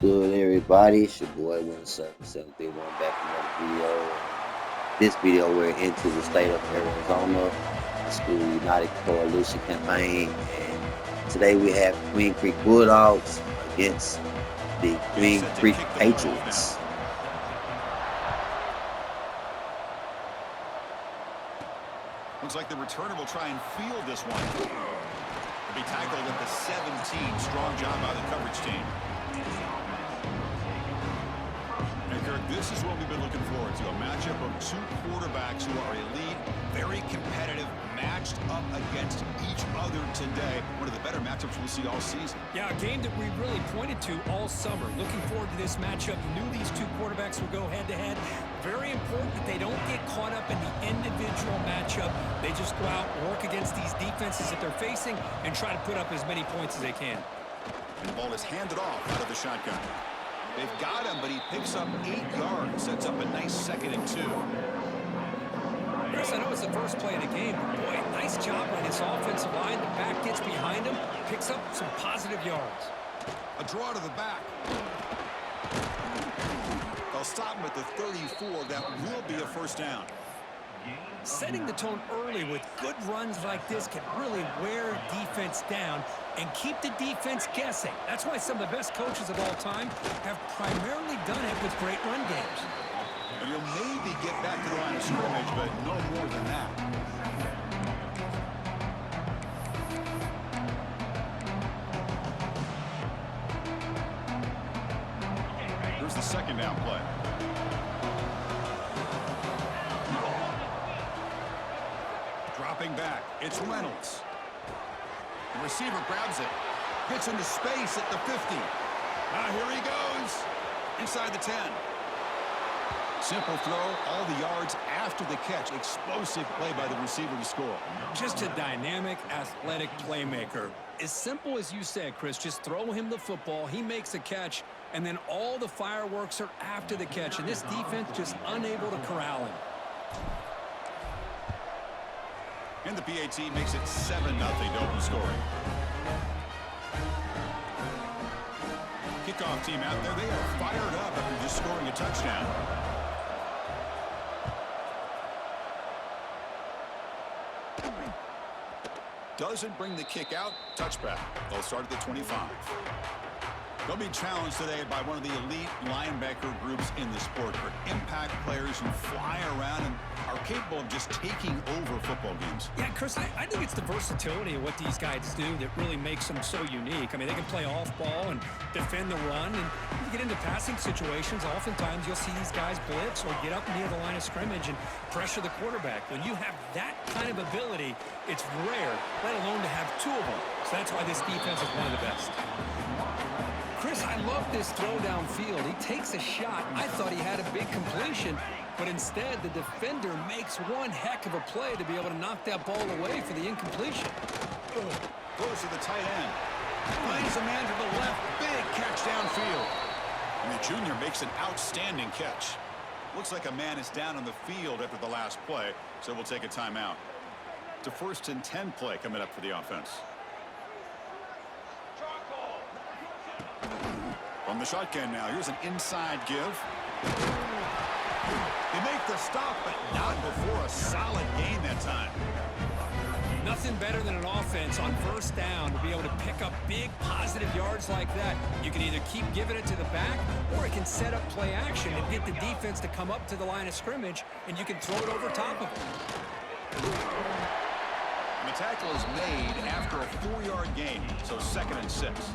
Good, everybody. It's your boy WinningCircle731 back from another video. This video, we're into the state of Arizona High School United Coalition campaign, and today we have Queen Creek Bulldogs against the Queen Creek Patriots. Looks like the returner will try and field this one. He'll be tackled at the 17. Strong job by the coverage team. And Kirk, this is what we've been looking forward to. A matchup of two quarterbacks who are elite, very competitive, matched up against each other today. One of the better matchups we'll see all season. Yeah, a game that we really pointed to all summer. Looking forward to this matchup. Knew these two quarterbacks would go head-to-head. Very important that they don't get caught up in the individual matchup. They just go out, work against these defenses that they're facing, and try to put up as many points as they can. And the ball is handed off out of the shotgun. They've got him, but he picks up 8 yards. Sets up a nice 2nd and 2. Chris, I know it's the first play of the game, but boy, nice job by this offensive line. The back gets behind him, picks up some positive yards. A draw to the back. They'll stop him at the 34. That will be a first down. Setting the tone early with good runs like this can really wear defense down and keep the defense guessing. That's why some of the best coaches of all time have primarily done it with great run games. And he'll maybe get back to the line of scrimmage, but no more than that. Here's the 2nd down play. Dropping back, it's Reynolds. The receiver grabs it. Gets into space at the 50. Now here he goes. Inside the 10. Simple throw, all the yards after the catch. Explosive play by the receiver to score. Just a dynamic, athletic playmaker. As simple as you said, Chris, just throw him the football, he makes a catch, and then all the fireworks are after the catch. And this defense just unable to corral him. And the PAT makes it 7-0 to open scoring. Kickoff team out there. They are fired up after just scoring a touchdown. Doesn't bring the kick out. Touchback. They'll start at the 25. They'll be challenged today by one of the elite linebacker groups in the sport. For impact players who fly around and are capable of just taking over football games. Yeah, Chris, I think it's the versatility of what these guys do that really makes them so unique. I mean, they can play off ball and defend the run. And when you get into passing situations, oftentimes you'll see these guys blitz or get up near the line of scrimmage and pressure the quarterback. When you have that kind of ability, it's rare, let alone to have two of them. So that's why this defense is one of the best. Chris, I love this throw downfield. He takes a shot. I thought he had a big completion, but instead the defender makes one heck of a play to be able to knock that ball away for the incompletion. Goes to the tight end. Finds a man to the left. Big catch downfield. And the junior makes an outstanding catch. Looks like a man is down on the field after the last play, so we'll take a timeout. It's a 1st and 10 play coming up for the offense. From the shotgun now, here's an inside give. They make the stop, but not before a solid gain that time. Nothing better than an offense on 1st down to be able to pick up big positive yards like that. You can either keep giving it to the back, or it can set up play action and get the defense to come up to the line of scrimmage, and you can throw it over top of them. And the tackle is made after a 4-yard gain, so 2nd and 6.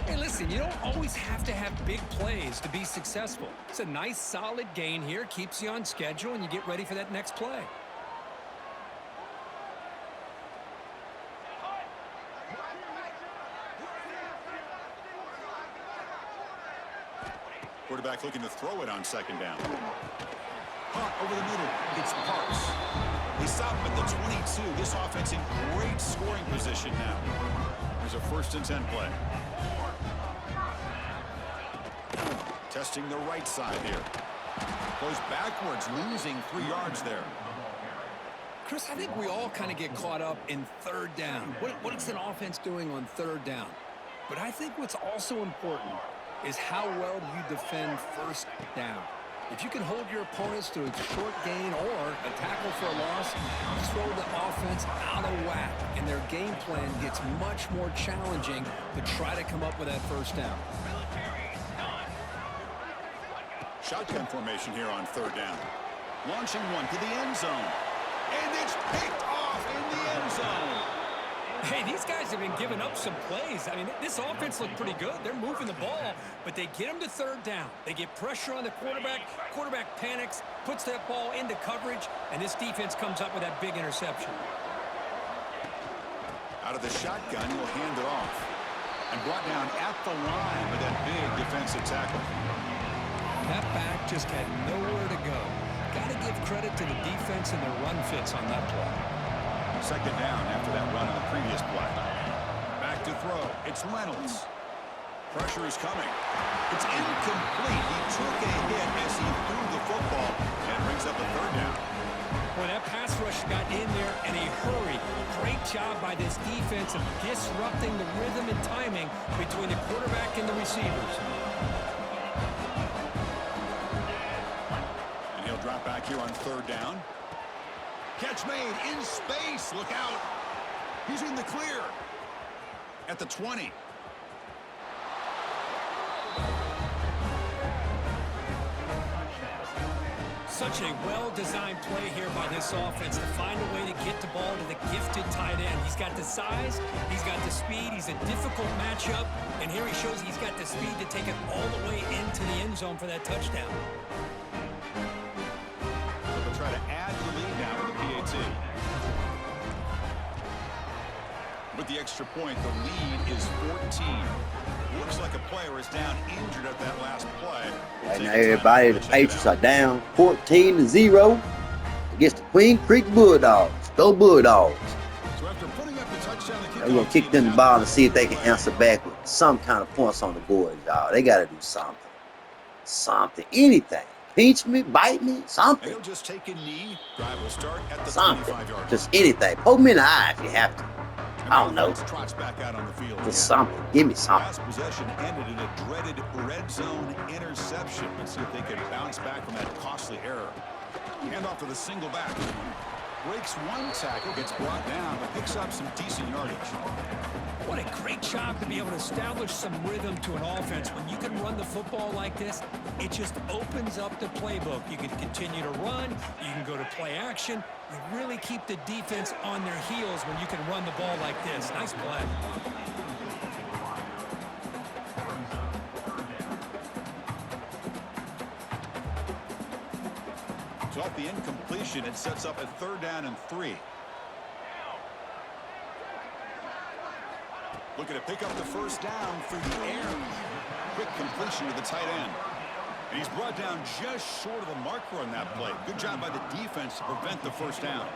Hey, listen, you don't always have to have big plays to be successful. It's a nice, solid gain here, keeps you on schedule, and you get ready for that next play. Quarterback looking to throw it on 2nd down. Punt over the middle. It's Parks. They stop him at the 22. This offense in great scoring position now. There's a 1st and 10 play. Testing the right side here. Goes backwards, losing 3 yards there. Chris, I think we all kind of get caught up in 3rd down. What is an offense doing on 3rd down? But I think what's also important is how well do you defend first down. If you can hold your opponents to a short gain or a tackle for a loss, you throw the offense out of whack, and their game plan gets much more challenging to try to come up with that first down. Shotgun formation here on third down. Launching one to the end zone. And it's picked off in the end zone. Hey, these guys have been giving up some plays. I mean, this offense looked pretty good. They're moving the ball, but they get them to third down. They get pressure on the quarterback. Quarterback panics, puts that ball into coverage, and this defense comes up with that big interception. Out of the shotgun, he'll hand it off. And brought down at the line with that big defensive tackle. That back just had nowhere to go. Got to give credit to the defense and their run fits on that play. Second down after that run on the previous play. Back to throw. It's Reynolds. Pressure is coming. It's incomplete. He took a hit as he threw the football and brings up a third down. Boy, that pass rush got in there in a hurry. Great job by this defense of disrupting the rhythm and timing between the quarterback and the receivers. And he'll drop back here on third down. Catch made in space. Look out. He's in the clear. At the 20. Such a well-designed play here by this offense to find a way to get the ball to the gifted tight end. He's got the size, he's got the speed, he's a difficult matchup, and here he shows he's got the speed to take it all the way into the end zone for that touchdown. So they'll try to add the lead now with the PAT. With the extra point, the lead is 14. Looks like a player is down injured at that last play. Right now, everybody, the Patriots are down 14-0 against the Queen Creek Bulldogs. Go Bulldogs. So after putting up the touchdown, We're going to kick them the ball and see if they can answer back with some kind of points on the board, y'all. They got to do something. Something. Anything. Pinch me, bite me, something. They'll just take a knee. Drive will start at the Something. 25-yard line. Just anything. Poke me in the eye if you have to. I don't know. Trots back out on the field. Just something. Give me something. Last possession ended in a dreaded red zone interception. Let's see if they can bounce back from that costly error. Hand off to the single back. Breaks one tackle, gets brought down, but picks up some decent yardage. What a great job to be able to establish some rhythm to an offense. When you can run the football like this, it just opens up the playbook. You can continue to run. You can go to play action. You really keep the defense on their heels when you can run the ball like this. Nice play. So off the incompletion, it sets up a third down and 3. Looking to pick up the first down through the air. Quick completion to the tight end. And he's brought down just short of the marker on that play. Good job by the defense to prevent the first down.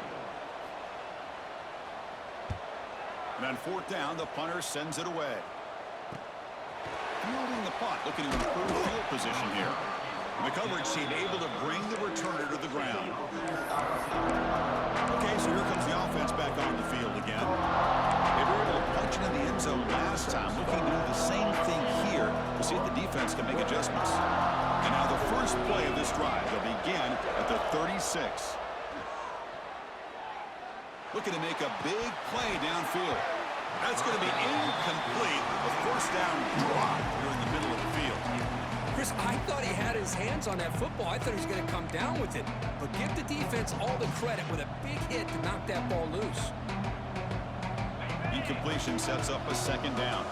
And on fourth down, the punter sends it away. Fielding the punt, looking to improve field position here. And the coverage team able to bring the returner to the ground. Okay, so here comes the offense back on the field again. They were able to punch it in the end zone last time, looking to do the same thing here to see if the defense can make adjustments. And now the first play of this drive will begin at the 36. Looking to make a big play downfield. That's going to be incomplete. A first down drop here in the middle of the field. Chris, I thought he had his hands on that football. I thought he was going to come down with it. But give the defense all the credit with a big hit to knock that ball loose. Incompletion sets up a second down.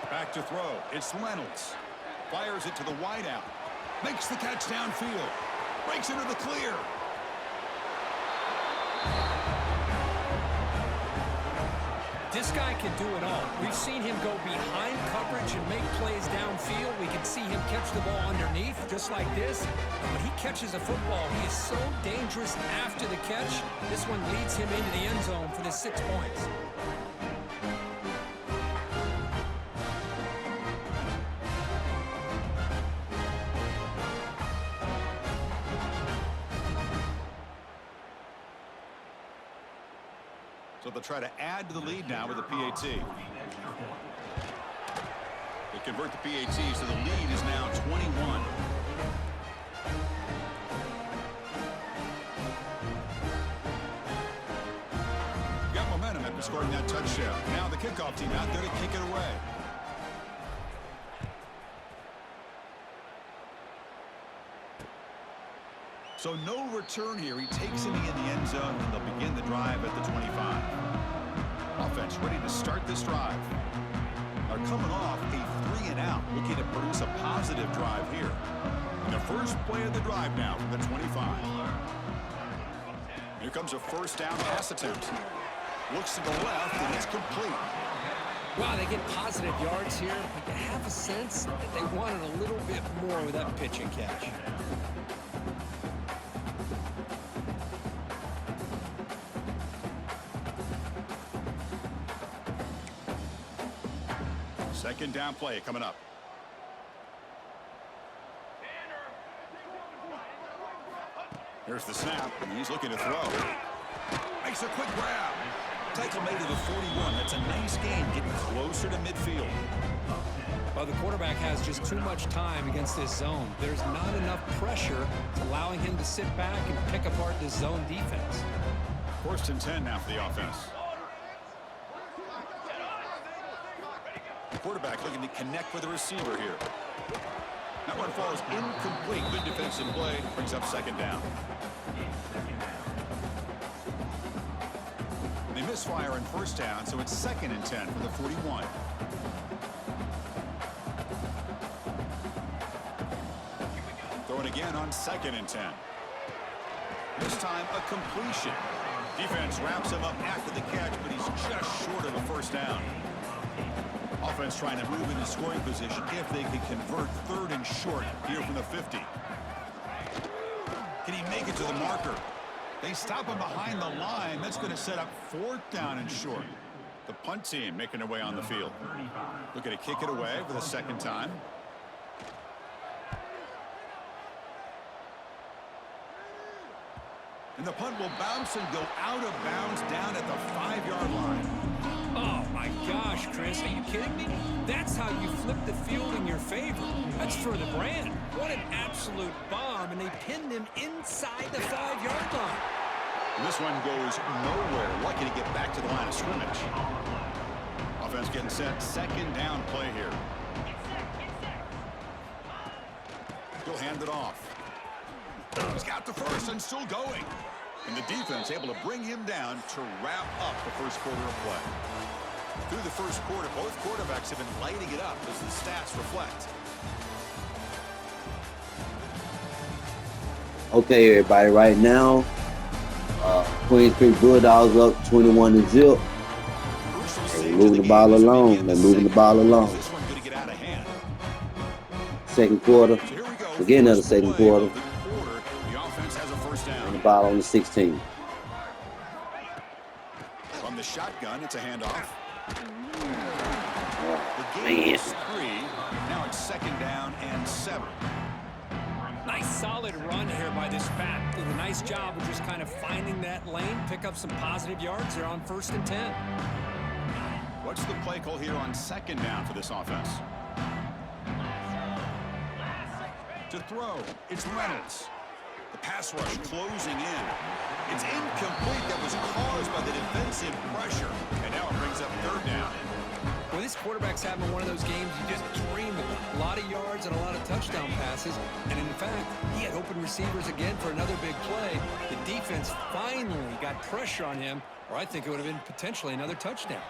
Back to throw. It's Reynolds. Fires it to the wideout. Makes the catch downfield. Breaks into the clear. This guy can do it all. We've seen him go behind coverage and make plays downfield. We can see him catch the ball underneath, just like this. And when he catches a football, he is so dangerous after the catch. This one leads him into the end zone for the 6 points. So they'll try to add to the lead now with a PAT. They convert the PAT, so the lead is now 21. Got momentum after scoring that touchdown. Now the kickoff team out there to kick it away. So no return here. He takes it in the end zone, and they'll begin the drive at the 25. Offense ready to start this drive. They're coming off a 3-and-out, looking to produce a positive drive here. And the first play of the drive now from the 25. Here comes a first down pass attempt. Looks to the left, and it's complete. Wow, they get positive yards here, but you have a sense that they wanted a little bit more with that pitch and catch. Second down play coming up. Here's the snap, and he's looking to throw. Makes a quick grab. Tackle made to the 41. That's a nice gain, getting closer to midfield. Well, the quarterback has just too much time against this zone. There's not enough pressure allowing him to sit back and pick apart this zone defense. First and 10 now for the offense. The quarterback looking to connect with the receiver here. That one falls incomplete. Good defensive play. Brings up second down. They misfire on first down, so it's second and 10 from the 41. Throwing again on second and 10. This time a completion. Defense wraps him up after the catch, but he's just short of a first down. Offense trying to move into scoring position if they can convert third and short here from the 50. Can he make it to the marker? They stop him behind the line. That's going to set up fourth down and short. The punt team making their way on the field. Looking to kick it away for the second time. And the punt will bounce and go out of bounds down at the 5-yard line. Oh, my gosh, Chris, are you kidding me? That's how you flip the field in your favor. That's for the brand. What an absolute bomb, and they pinned him inside the 5-yard line. And this one goes nowhere. Lucky to get back to the line of scrimmage. Offense getting set. Second down play here. He'll hand it off. He's got the first and still going. And the defense able to bring him down to wrap up the first quarter of play. Through the first quarter, both quarterbacks have been lighting it up as the stats reflect. Okay, everybody, right now, Queen Creek Bulldogs up 21-0. They're moving the ball along. They're moving the ball along. This one going to get out of hand. Second quarter. So here we go. Beginning of the second quarter. The offense has a first down. And the ball on the 16. From the shotgun, it's a handoff. The Man. game is 3. Now it's second down and 7. Nice solid run here by this back. Did a nice job of just kind of finding that lane, pick up some positive yards. They're on first and 10. What's the play call here on second down for this offense? To throw, it's Reynolds. The pass rush closing in. It's incomplete. That was caused by the defensive pressure. And now it brings up third down. Well, this quarterback's having one of those games you just dream about. A lot of yards and a lot of touchdown passes. And in fact, he had open receivers again for another big play. The defense finally got pressure on him, or I think it would have been potentially another touchdown.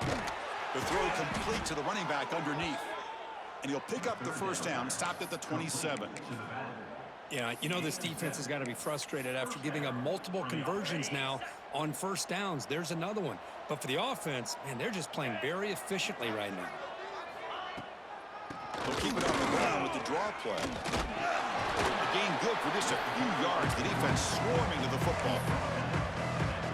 The throw complete to the running back underneath. And he'll pick up the first down, stopped at the 27. Yeah, you know this defense has got to be frustrated after giving up multiple conversions now on first downs. There's another one. But for the offense, man, they're just playing very efficiently right now. They'll keep it on the ground with the draw play. The gain good for just a few yards. The defense swarming to the football.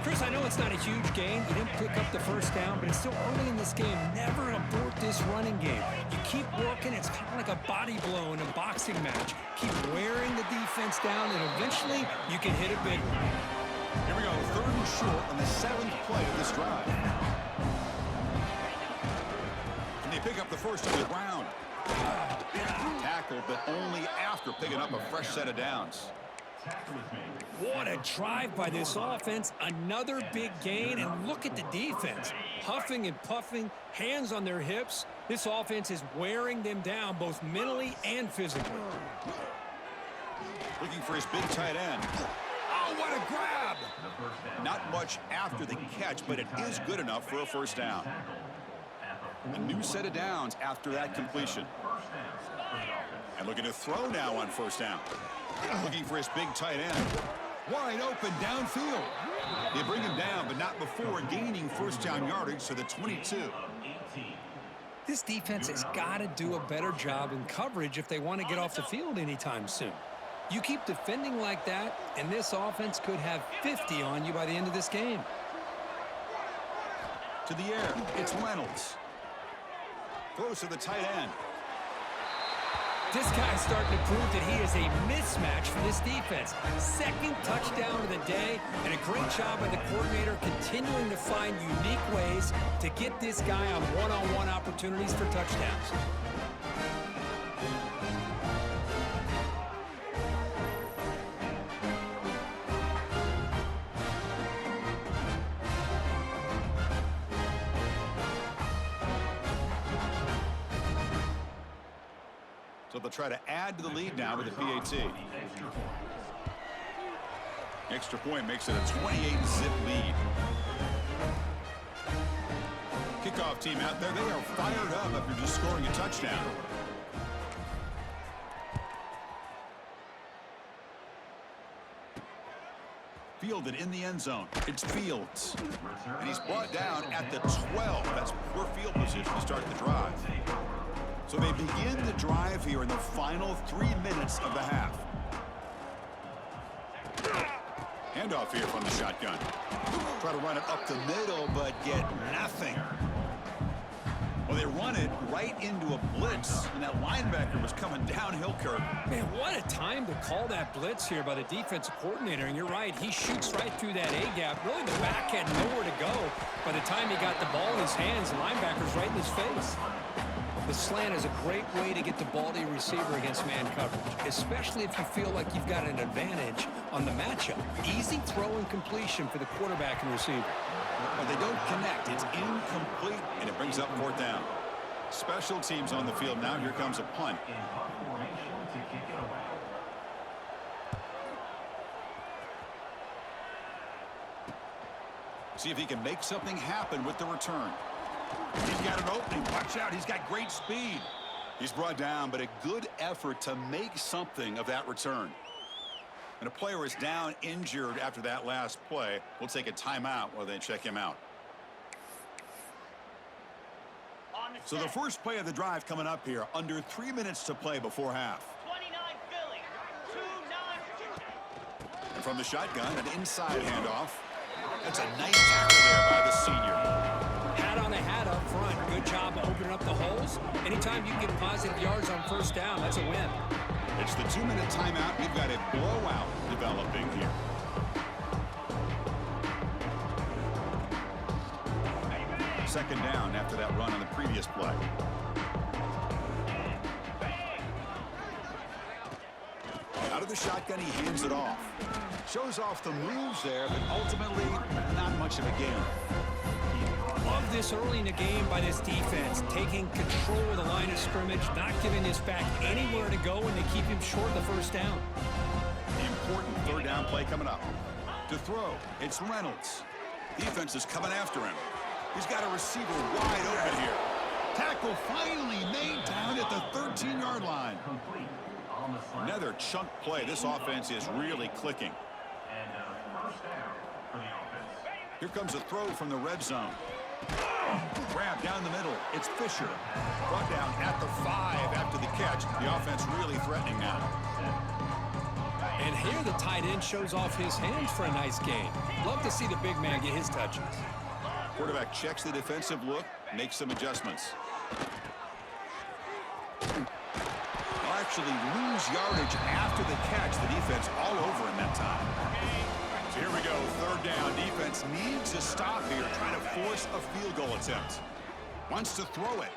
Chris, I know it's not a huge gain. You didn't pick up the first down, but it's still early in this game. Never abort this running game. You keep working. It's kind of like a body blow in a boxing match. Keep wearing the defense down, and eventually you can hit a big one. Here we go, 3rd and short on the 7th play of this drive. And they pick up the first on the ground. Tackled, but only after picking up a fresh set of downs. What a drive by this offense. Another big gain, and look at the defense. Huffing and puffing, hands on their hips. This offense is wearing them down both mentally and physically. Looking for his big tight end. Oh, what a grab! Not much after the catch, but it is good enough for a first down. A new set of downs after that completion. And looking to throw now on first down. Looking for his big tight end. Wide open downfield. They bring him down, but not before gaining first down yardage to the 22. This defense has got to do a better job in coverage if they want to get off the field anytime soon. You keep defending like that, and this offense could have 50 on you by the end of this game. To the air, it's Reynolds. Throws to the tight end. This guy's starting to prove that he is a mismatch for this defense. 2nd touchdown of the day, and a great job by the coordinator continuing to find unique ways to get this guy on one-on-one opportunities for touchdowns. So they'll try to add to the lead now with a PAT. Extra point makes it a 28-zip lead. Kickoff team out there, they are fired up after just scoring a touchdown. Fielded in the end zone. It's Fields. And he's brought down at the 12. That's poor field position to start the drive. So they begin the drive here in the final 3 minutes of the half. Handoff here from the shotgun. Try to run it up the middle, but get nothing. Well, they run it right into a blitz, and that linebacker was coming downhill, Kirk. Man, what a time to call that blitz here by the defensive coordinator. And you're right, he shoots right through that A-gap. Really, the back had nowhere to go. By the time he got the ball in his hands, the linebacker's right in his face. The slant is a great way to get the ball to your receiver against man coverage, especially if you feel like you've got an advantage on the matchup. Easy throw and completion for the quarterback and receiver. Well, they don't connect. It's incomplete, and it brings up 4th down. Special teams on the field now. Here comes a punt. See if he can make something happen with the return. He's got an opening. Watch out. He's got great speed. He's brought down, but a good effort to make something of that return. And a player is down injured after that last play. We'll take a timeout while they check him out. So the first play of the drive coming up here. Under 3 minutes to play before half. 29 Philly. 2-9. And from the shotgun, an inside handoff. That's a nice tackle there by the senior. Hat on a hat up front. Good job opening up the holes. Anytime you get positive yards on first down, that's a win. It's the 2-minute timeout. We've got a blowout developing here. Second down after that run on the previous play. Out of the shotgun, he hands it off. Shows off the moves there, but ultimately not much of a gain. Love this early in the game by this defense, taking control of the line of scrimmage, not giving this back anywhere to go, and they keep him short of the first down. The important 3rd down play coming up. To throw, it's Reynolds. Defense is coming after him. He's got a receiver wide open here. Tackle finally made down at the 13-yard line. Another chunk play. This offense is really clicking. Here comes a throw from the red zone. Grab down the middle. It's Fisher. Brought down at the 5 after the catch. The offense really threatening now. And here the tight end shows off his hands for a nice gain. Love to see the big man get his touches. Quarterback checks the defensive look, makes some adjustments. They'll actually lose yardage after the catch. The defense all over him that time. So Here we go, third down. Defense needs a stop here, trying to force a field goal attempt. Wants to throw it.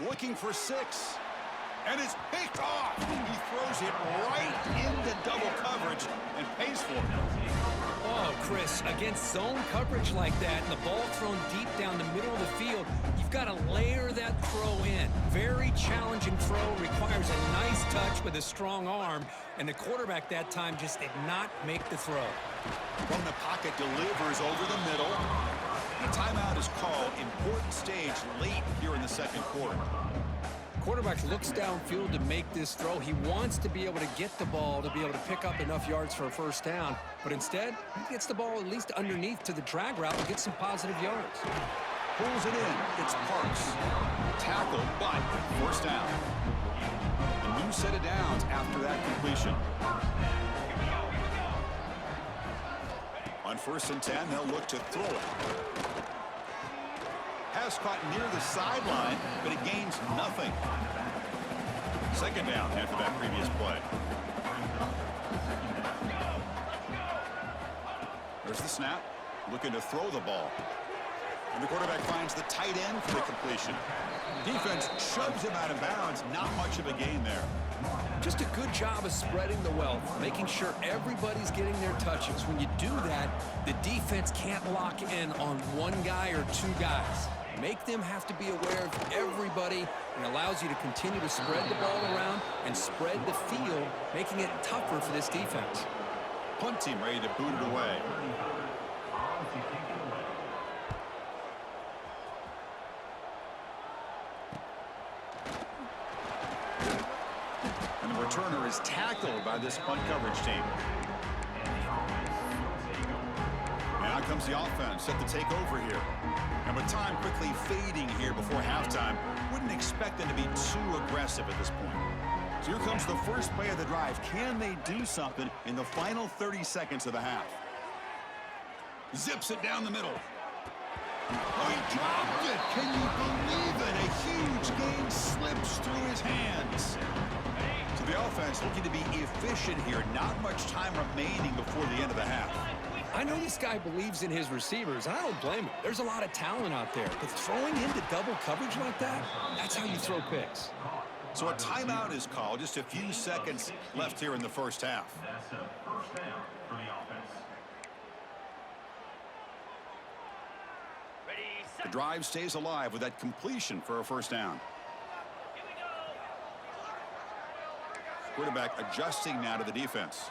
Looking for 6. And it's picked off. He throws it right into double coverage and pays for it. Oh, Chris, against zone coverage like that and the ball thrown deep down the middle of the field, you've got to layer that throw in. Very challenging throw, requires a nice touch with a strong arm, and the quarterback that time just did not make the throw. From the pocket, delivers over the middle. A timeout is called. Important stage late here in the second quarter. Quarterback looks downfield to make this throw. He wants to be able to get the ball to be able to pick up enough yards for a first down. But instead, he gets the ball at least underneath to the drag route and gets some positive yards. Pulls it in. It's Parks. Tackle, but first down. A new set of downs after that completion. On 1st and 10, they'll look to throw it. Pass caught near the sideline, but it gains nothing. Second down after that previous play. There's the snap. Looking to throw the ball. And the quarterback finds the tight end for the completion. Defense shoves him out of bounds. Not much of a gain there. Just a good job of spreading the wealth, making sure everybody's getting their touches. When you do that, the defense can't lock in on one guy or 2 guys. Make them have to be aware of everybody, and allows you to continue to spread the ball around and spread the field, making it tougher for this defense. Punt team ready to boot it away. And the returner is tackled by this punt coverage team. And out comes the offense, set to take over here. And with time quickly fading here before halftime, wouldn't expect them to be too aggressive at this point. So here comes the first play of the drive. Can they do something in the final 30 seconds of the half? Zips it down the middle. Oh, he dropped it. Can you believe it? A huge gain slips through his hands. So the offense looking to be efficient here. Not much time remaining before the end of the half. I know this guy believes in his receivers, and I don't blame him. There's a lot of talent out there, but throwing into double coverage like that, that's how you throw picks. So a timeout is called. Just a few seconds left here in the first half. The drive stays alive with that completion for a first down. Quarterback adjusting now to the defense.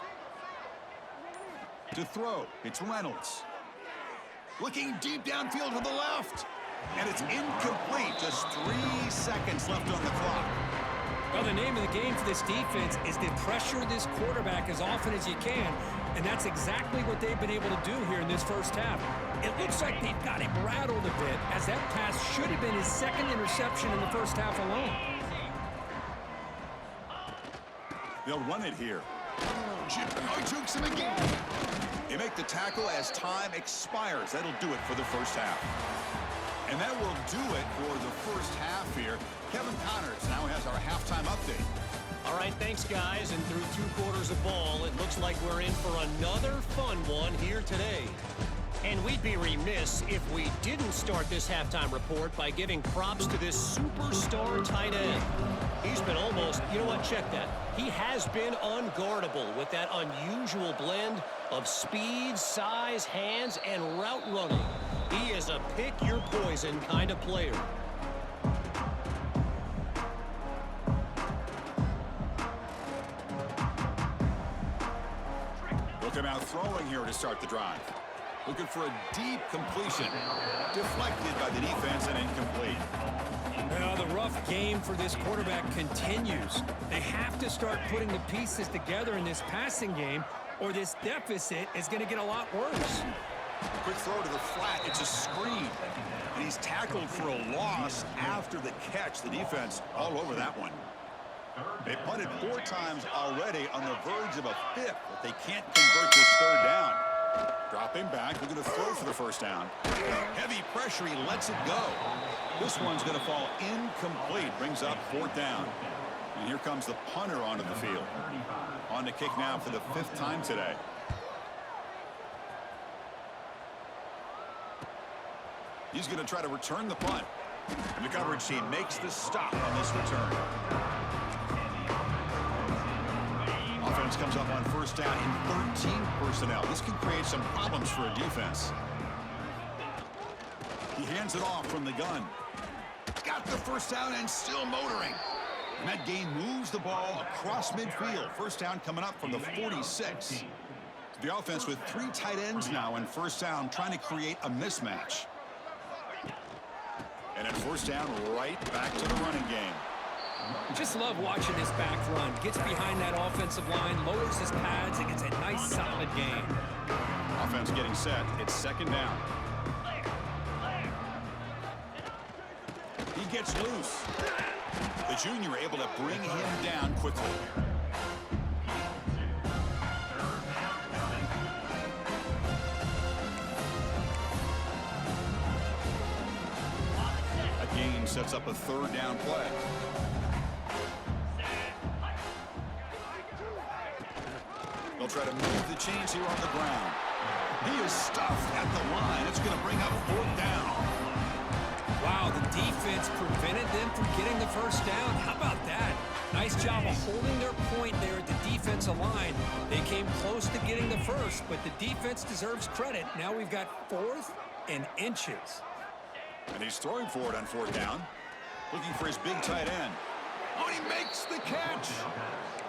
To throw, it's Reynolds. Looking deep downfield to the left. And it's incomplete. Just 3 seconds left on the clock. Well, the name of the game for this defense is to pressure this quarterback as often as you can, and that's exactly what they've been able to do here in this first half. It looks like they've got him rattled a bit, as that pass should have been his 2nd interception in the first half alone. They'll run it here. Jukes him again. They make the tackle as time expires. That'll do it for the first half. And that will do it for the first half here. Kevin Connors now has our halftime update. All right, thanks, guys. And through 2 quarters of ball, it looks like we're in for another fun one here today. And we'd be remiss if we didn't start this halftime report by giving props to this superstar tight end. He's been almost, you know what, check that. He has been unguardable with that unusual blend of speed, size, hands, and route running. He is a pick-your-poison kind of player. Looking out throwing here to start the drive. Looking for a deep completion. Deflected by the defense and incomplete. Well, the rough game for this quarterback continues. They have to start putting the pieces together in this passing game, or this deficit is going to get a lot worse. Quick throw to the flat. It's a screen. And he's tackled for a loss after the catch. The defense all over that one. They punted 4 times already, on the verge of a 5th, but they can't convert this 3rd down. Dropping back, looking to throw for the first down. Heavy pressure, he lets it go. This one's going to fall incomplete, brings up 4th down. And here comes the punter onto the field. On to kick now for the 5th time today. He's going to try to return the punt. And the coverage team makes the stop on this return. Offense comes up on first down in 13 personnel. This can create some problems for a defense. He hands it off from the gun. Got the first down and still motoring. And that gain moves the ball across midfield. First down coming up from the 46. The offense with 3 tight ends now in first down, trying to create a mismatch. And at first down, right back to the running game. Just love watching this back run. Gets behind that offensive line, lowers his pads, and gets a nice solid gain. Offense getting set. It's second down. He gets loose. The junior able to bring him down quickly. A gain sets up a third down play. They'll try to move the chains here on the ground. He is stuffed at the line. It's going to bring up fourth down. Wow, the defense prevented them from getting the first down. How about that? Nice job of holding their point there at the defensive line. They came close to getting the first, but the defense deserves credit. Now we've got 4th and inches. And he's throwing for it on fourth down. Looking for his big tight end. Oh, he makes the catch.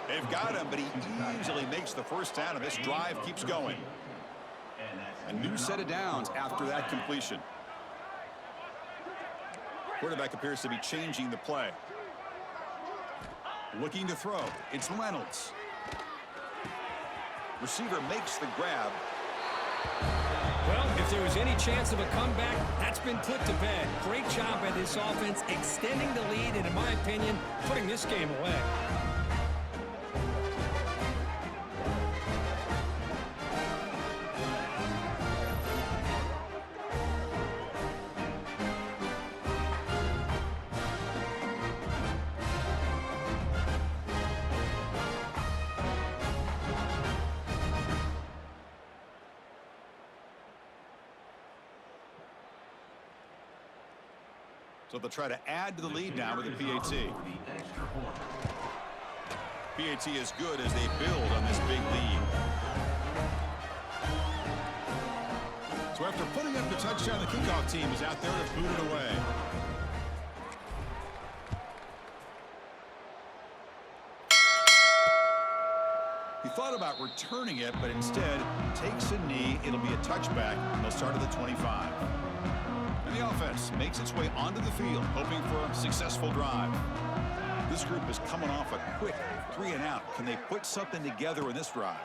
They've got him, but he easily makes the first down, and this drive keeps going. A new set of downs after that completion. Quarterback appears to be changing the play. Looking to throw. It's Reynolds. Receiver makes the grab. Well, if there was any chance of a comeback, that's been put to bed. Great job by this offense extending the lead and, in my opinion, putting this game away. So they'll try to add to the lead now with a PAT. PAT is good as they build on this big lead. So after putting up the touchdown, the kickoff team is out there to boot it away. He thought about returning it, but instead takes a knee. It'll be a touchback, and they'll start at the 25. And the offense makes its way onto the field, hoping for a successful drive. This group is coming off a quick 3-and-out. Can they put something together in this drive?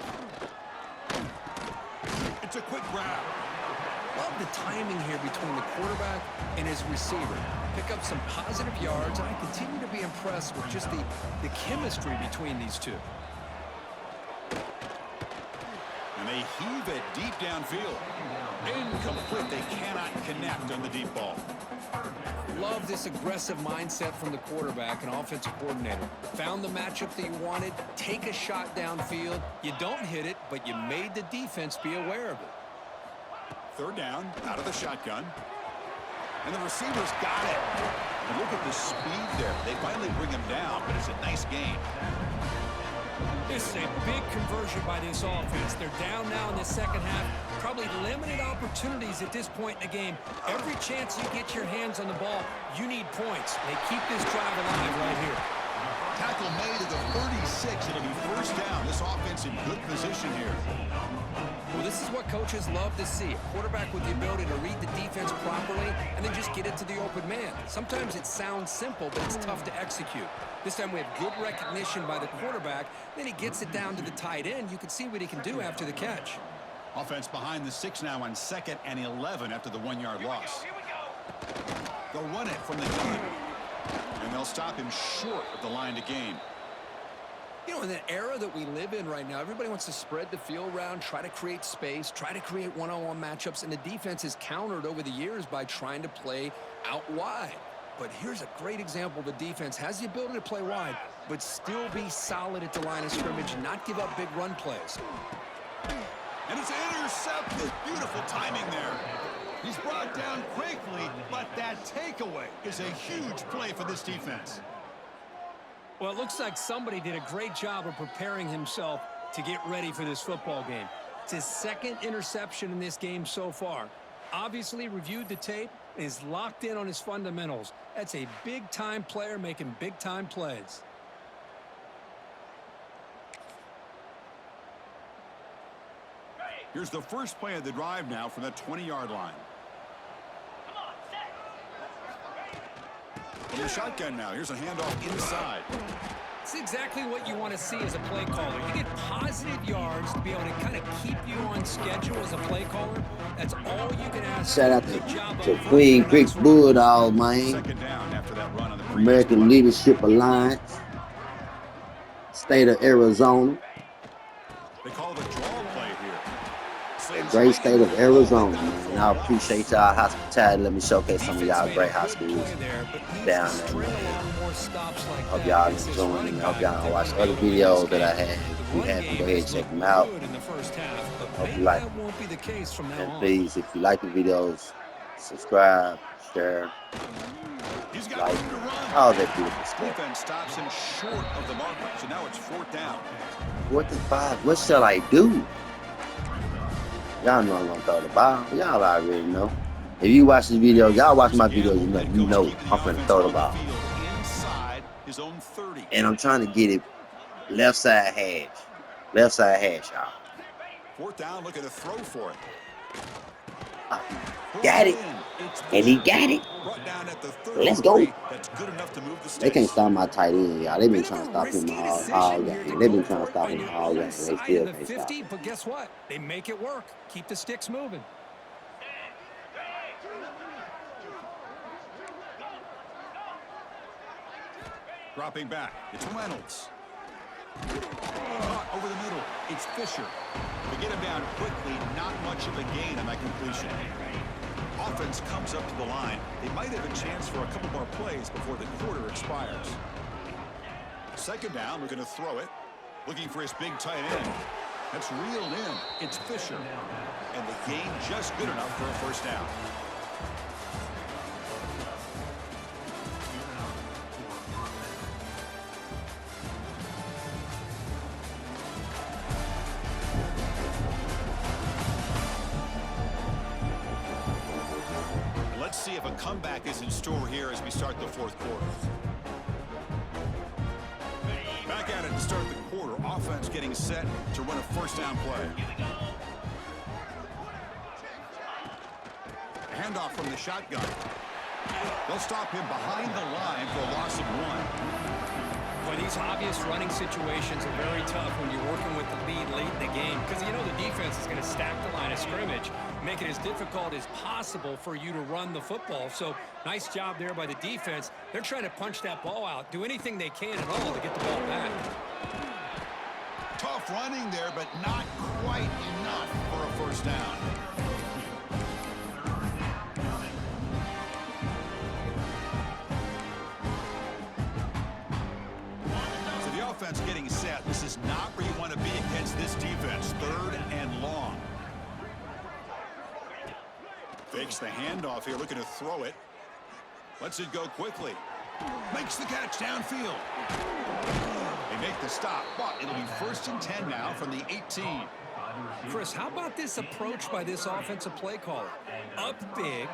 It's a quick grab. Love the timing here between the quarterback and his receiver. Pick up some positive yards, and I continue to be impressed with just the chemistry between these two. And they heave it deep downfield. Incomplete. They cannot connect on the deep ball. Love this aggressive mindset from the quarterback and offensive coordinator. Found the matchup that you wanted, take a shot downfield. You don't hit it, but you made the defense be aware of it. Third down, out of the shotgun. And the receivers got it. And look at the speed there. They finally bring him down, but it's a nice gain. This is a big conversion by this offense. They're down now in the second half. Probably limited opportunities at this point in the game. Every chance you get your hands on the ball, you need points. They keep this drive alive right here. Tackle made at the 36. It'll be first down. This offense in good position here. Well, this is what coaches love to see. A quarterback with the ability to read the defense properly and then just get it to the open man. Sometimes it sounds simple, but it's tough to execute. This time we have good recognition by the quarterback. Then he gets it down to the tight end. You can see what he can do after the catch. Offense behind the 6 now on 2nd and 11 after the 1-yard loss. They'll run it from the gun. And they'll stop him short of the line to gain. You know, in the era that we live in right now, everybody wants to spread the field around, try to create space, try to create one-on-one matchups, and the defense is countered over the years by trying to play out wide. But here's a great example. The defense has the ability to play wide, but still be solid at the line of scrimmage and not give up big run plays. And it's intercepted. Beautiful timing there. He's brought down quickly, but that takeaway is a huge play for this defense. Well, it looks like somebody did a great job of preparing himself to get ready for this football game. It's his second interception in this game so far. Obviously reviewed the tape and is locked in on his fundamentals. That's a big-time player making big-time plays. Here's the first play of the drive now from that 20-yard line. From the shotgun now, here's a handoff inside. It's exactly what you want to see as a play caller. You get positive yards to be able to kind of keep you on schedule as a play caller. That's all you can ask. Shout out to Queen Creek Bulldogs, man. Second down after that run on the American Leadership Alliance. State of Arizona. They call the draw play here. The great state of Arizona, man. And I appreciate y'all hospitality. Let me showcase some of y'all great high schools down there, man. Hope y'all enjoying them. Hope y'all watch other videos that I had. If you haven't, go ahead and check them out. Hope you like them. And please, if you like the videos, subscribe, share, like, all that beautiful stuff. Defense stops him short of the marker, so now it's 4th down. 4th and 5. What shall I do? Y'all know I'm gonna throw the ball. Y'all already know. If you watch this video, y'all watch my videos, you know I'm gonna throw the ball. His own 30. And I'm trying to get it left side hash. Left side hash, y'all. 4th down, looking to throw for it. Got it. And he got it. Let's go. That's good enough to move the sticks. They can't stop my tight end, y'all. They've been trying to stop him all game. They've been trying to stop him all game. They still can't stop him. But guess what? They make it work. Keep the sticks moving. Dropping back, it's Reynolds. Caught over the middle, it's Fisher. To get him down quickly, not much of a gain on that completion. Offense comes up to the line. They might have a chance for a couple more plays before the quarter expires. 2nd down, we're going to throw it. Looking for his big tight end. That's reeled in, it's Fisher. And the gain just good enough for a 1st down. Let's see if a comeback is in store here as we start the 4th quarter. Back at it to start the quarter. Offense getting set to run a 1st down play. Handoff from the shotgun. They'll stop him behind the line for a loss of 1. Well, these obvious running situations are very tough when you're working with the lead late in the game because you know the defense is going to stack the line of scrimmage, make it as difficult as possible for you to run the football. So nice job there by the defense. They're trying to punch that ball out, do anything they can at all to get the ball back. Tough running there, but not quite enough for a 1st down. Offense getting set. This is not where you want to be against this defense. 3rd and long. Fakes the handoff here, looking to throw it. Lets it go quickly. Makes the catch downfield. They make the stop, but it'll be 1st and 10 now from the 18. Chris, how about this approach by this offensive play caller? Up big,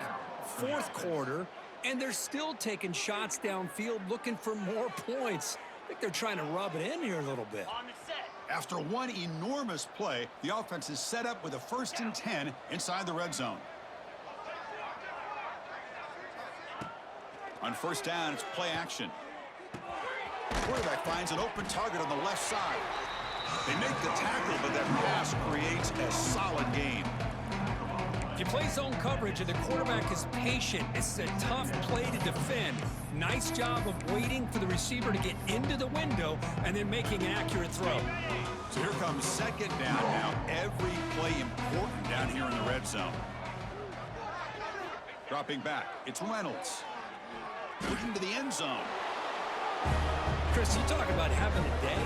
4th quarter, and they're still taking shots downfield looking for more points. I think they're trying to rub it in here a little bit. After one enormous play, the offense is set up with a 1st and 10 inside the red zone. On 1st down, it's play action. Quarterback finds an open target on the left side. They make the tackle, but that pass creates a solid gain. If you play zone coverage and the quarterback is patient, this is a tough play to defend. Nice job of waiting for the receiver to get into the window and then making an accurate throw. So here comes 2nd down now. Every play important down here in the red zone. Dropping back, it's Reynolds. Looking to the end zone. Chris, you talk about having a day.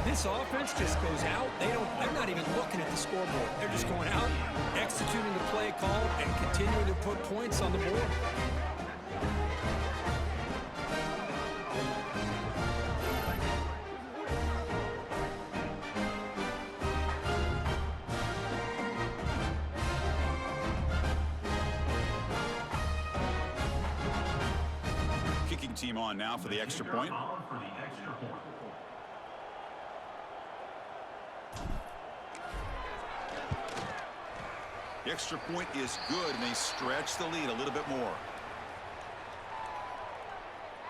This offense just goes out. They're not even looking at the scoreboard. They're just going out, executing the play call, and continuing to put points on the board. Kicking team on now for the extra point. The extra point is good, and they stretch the lead a little bit more.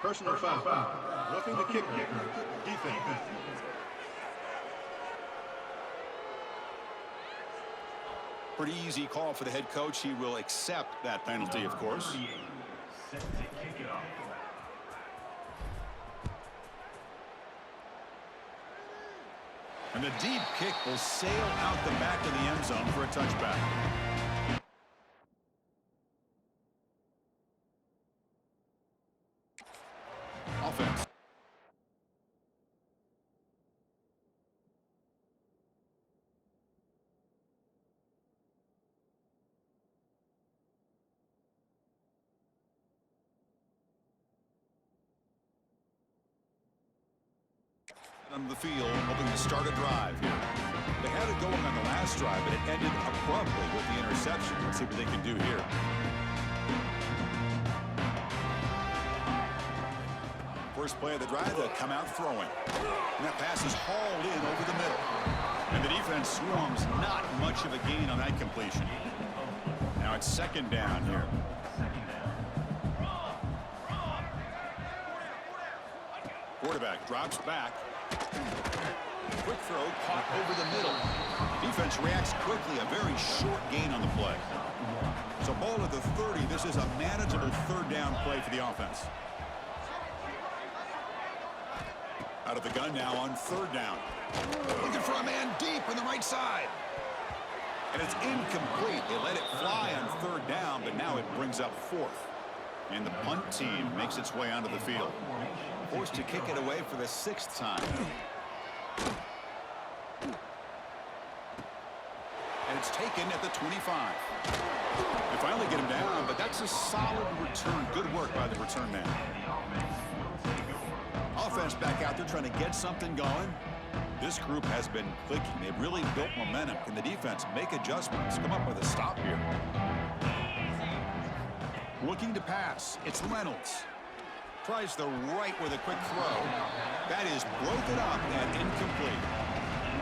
Personal foul. Roughing the kicker. Defense. Pretty easy call for the head coach. He will accept that penalty, of course. And the deep kick will sail out the back of the end zone for a touchback. Offense. On the field, hoping to start a drive here. They had it going on the last drive, but it ended abruptly with the interception. Let's see what they can do here. First play of the drive, they'll come out throwing. And that pass is hauled in over the middle. And the defense swarms, not much of a gain on that completion. Now it's second down here. Quarterback drops back. Quick throw caught over the middle. Defense reacts quickly. A very short gain on the play. So ball at the 30. This is a manageable third down play for the offense. Out of the gun now on third down. Looking for a man deep on the right side. And it's incomplete. They let it fly on third down, but now it brings up fourth. And the punt team makes its way onto the field. Forced to kick it away for the sixth time. And it's taken at the 25. They finally get him down, but that's a solid return. Good work by the return man. Offense back out there trying to get something going. This group has been clicking. They've really built momentum. Can the defense make adjustments? Come up with a stop here. Looking to pass. It's Reynolds. Tries the right with a quick throw. That is broken up and incomplete.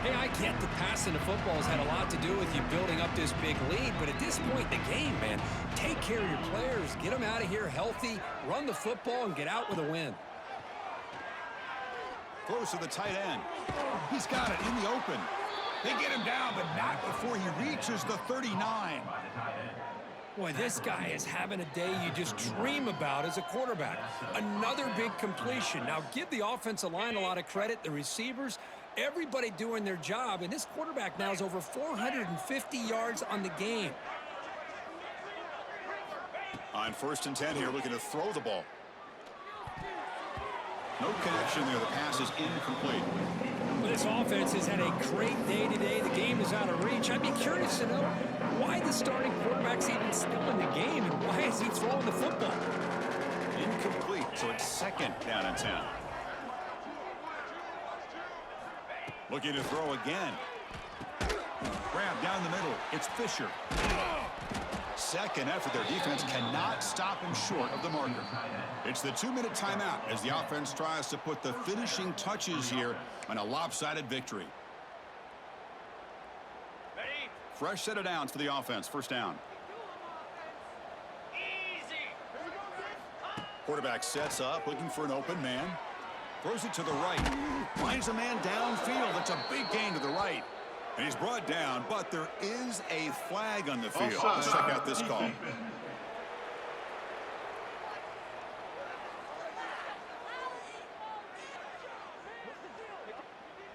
Hey, I get the passing of football has had a lot to do with you building up this big lead, but at this point in the game, man, take care of your players. Get them out of here healthy, run the football, and get out with a win. Close to the tight end. He's got it in the open. They get him down, but not before he reaches the 39. Boy, this guy is having a day you just dream about as a quarterback. Another big completion. Now, give the offensive line a lot of credit, the receivers, everybody doing their job, and this quarterback now is over 450 yards on the game. On 1st and 10 here, looking to throw the ball. No connection there. The pass is incomplete. Well, this offense has had a great day today. The game is out of reach. I'd be curious to know why the starting quarterback's even still in the game and why is he throwing the football? Incomplete, so it's second down and 10. Looking to throw again. Grab down the middle. It's Fisher. Second effort. Their defense cannot stop him short of the marker. It's the 2-minute timeout as the offense tries to put the finishing touches here on a lopsided victory. Ready? Fresh set of downs for the offense. First down. Easy. Quarterback sets up, looking for an open man. Throws it to the right. Finds a man downfield. It's a big gain to the right. And he's brought down, but there is a flag on the field. Let's check out this call.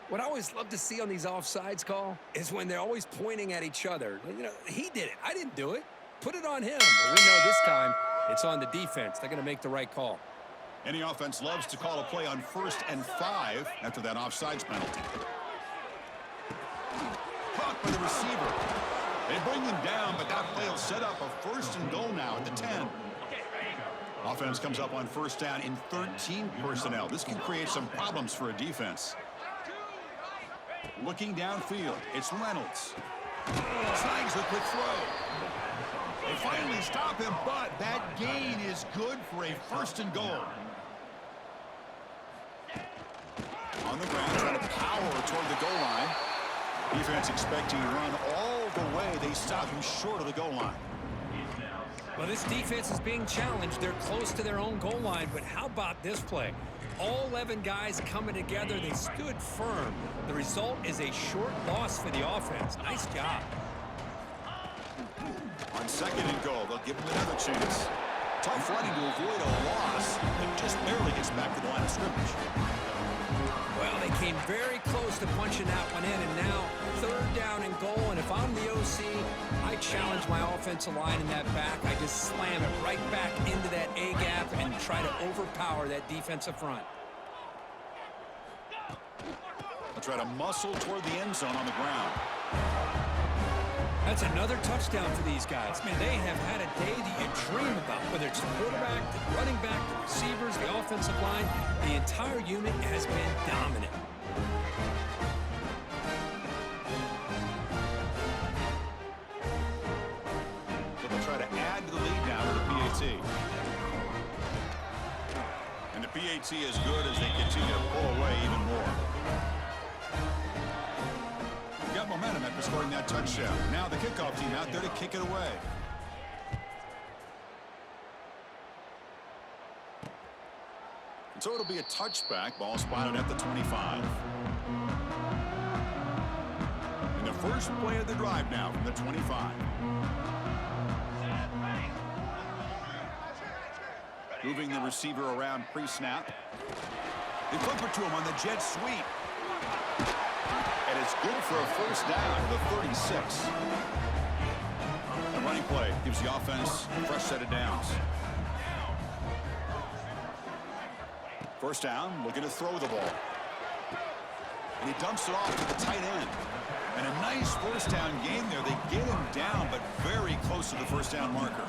What I always love to see on these offsides call is when they're always pointing at each other. You know, he did it. I didn't do it. Put it on him. But we know this time it's on the defense. They're going to make the right call. Any offense loves to call a play on 1st and 5 after that offsides penalty. Caught by the receiver. They bring him down, but that play will set up a 1st and goal now at the 10. Offense comes up on 1st down in 13 personnel. This can create some problems for a defense. Looking downfield, it's Reynolds. Snags the quick throw. They finally stop him, but that gain is good for a 1st and goal. On the ground, trying to power toward the goal line. Defense expecting to run all the way. They stop him short of the goal line. Well, this defense is being challenged. They're close to their own goal line, but how about this play? All 11 guys coming together. They stood firm. The result is a short loss for the offense. Nice job. On 2nd and goal, they'll give him another chance. Tough running to avoid a loss, and just barely gets back to the line of scrimmage. Well, they came very close to punching that one in, and now 3rd down and goal. And if I'm the OC, I challenge my offensive line in that back. I just slam it right back into that A gap and try to overpower that defensive front. They'll try to muscle toward the end zone on the ground. That's another touchdown for these guys. Man, they have had a day that you dream about, whether it's the quarterback, the running back, the receivers, the offensive line. The entire unit has been dominant. So they'll try to add to the lead now with the PAT. And the PAT is good as they continue to pull away even more. Got momentum after scoring that touchdown. Now the kickoff team out there to kick it away. And so it'll be a touchback. Ball spotted at the 25. And the first play of the drive now from the 25. Moving the receiver around pre-snap. They flip it to him on the jet sweep. And it's good for a 1st down to the 36. The running play gives the offense a fresh set of downs. 1st down, looking to throw the ball. And he dumps it off to the tight end. And a nice 1st down gain there. They get him down, but very close to the 1st down marker.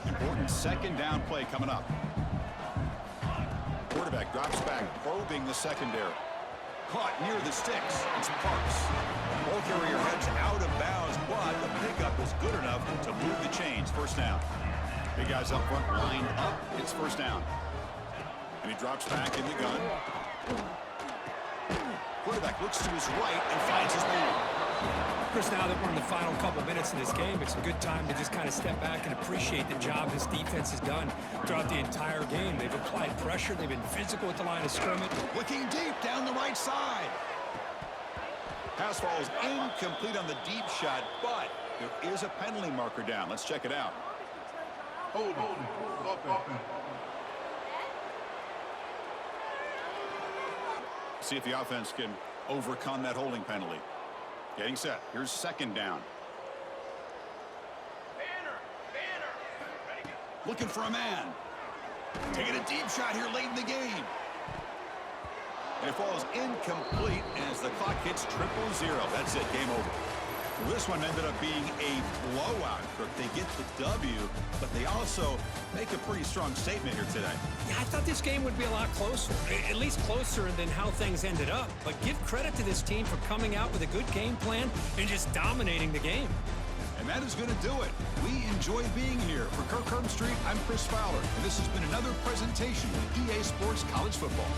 Important 2nd down play coming up. Quarterback drops back, probing the secondary. Caught near the sticks. It's Parks. Ball carrier heads out of bounds, but the pickup is good enough to move the chains. 1st down. Big guys up front lined up. It's 1st down. And he drops back in the gun. Quarterback looks to his right and finds his man. Chris, now that we're in the final couple minutes of this game, it's a good time to just kind of step back and appreciate the job this defense has done throughout the entire game. They've applied pressure. They've been physical at the line of scrimmage. Looking deep down the right side. Pass falls incomplete on the deep shot, but there is a penalty marker down. Let's check it out. Hold on. See if the offense can overcome that holding penalty. Getting set. Here's 2nd down. Looking for a man. Taking a deep shot here late in the game. And it falls incomplete as the clock hits 0:00. That's it. Game over. Well, this one ended up being a blowout, Kirk. They get the W, but they also make a pretty strong statement here today. Yeah, I thought this game would be a lot closer, at least closer than how things ended up. But give credit to this team for coming out with a good game plan and just dominating the game. And that is going to do it. We enjoy being here. For Kirk Herbstreit, I'm Chris Fowler, and this has been another presentation of EA Sports College Football.